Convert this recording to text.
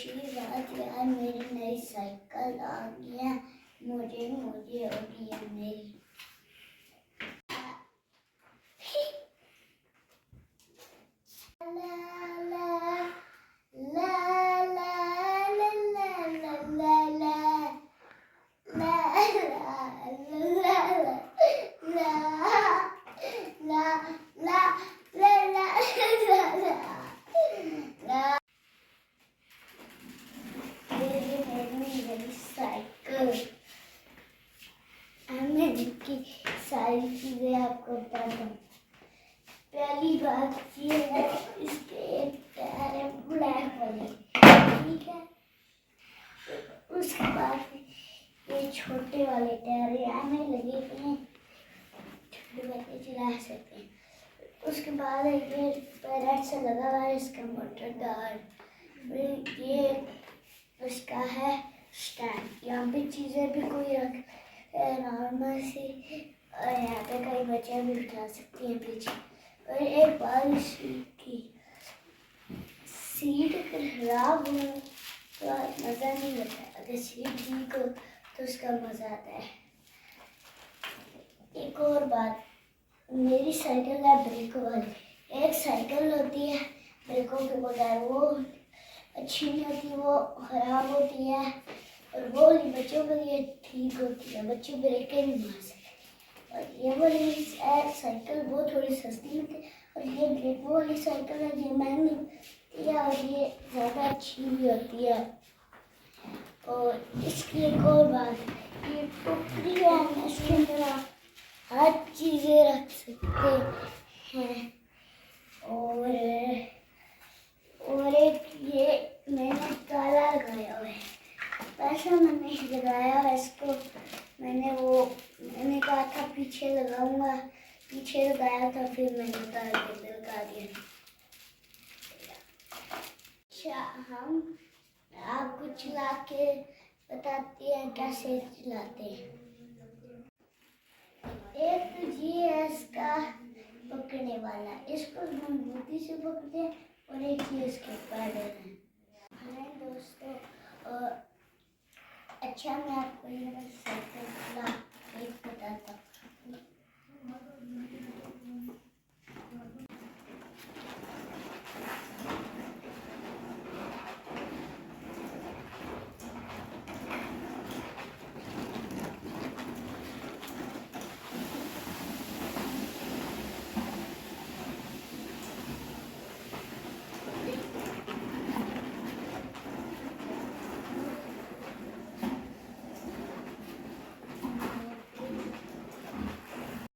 खुशी बात यार, मेरी नई साइकिल आ गया, मुझे मुझे हो गया मेरी। मैं इनकी सारी चीजें आपको बताता हूँ। पहली बात ये है, इसके टायर है ब्लैक वाले, ठीक है। उसके बाद ये छोटे वाले टायर यहाँ में लगे हुए हैं, छोटे बच्चे चला सकते हैं। उसके बाद ये पैरेट से लगा हुआ है इसका मोटर दार। ये उसका है स्टैंड, यहाँ पे चीज़ें भी कोई रख नॉर्मल सी, और यहाँ पे कई बच्चे भी उठा सकती हैं पीछे। और एक बार की सीट खराब हो तो मज़ा नहीं आता, अगर सीट ठीक हो तो उसका मज़ा आता है। एक और बात, मेरी साइकिल है ब्रेकों वाली। एक साइकिल होती है ब्रेकों के बगैर, वो अच्छी नहीं होती, वो ख़राब होती है, और वो बच्चों के लिए ठीक होती है, बच्चे ब्रेकें नहीं मार सकते। और ये वाली साइकिल वो थोड़ी सस्ती होती है, और ये ब्रेक वाली साइकिल है ये महंगी होती है, और ये ज़्यादा अच्छी भी होती है। और इसकी एक और बात, ये टोकरी है, इसके अंदर आप हर चीज़ें रख सकते हैं। और एक ये मैंने ताला लगाया हुआ है, वैसे मैंने लगाया है इसको, मैंने कहा था पीछे लगाऊंगा, पीछे लगाया था, फिर मैंने उतार के लगा दिया। अच्छा, हम आपको चला के बताते हैं कैसे चलाते हैं।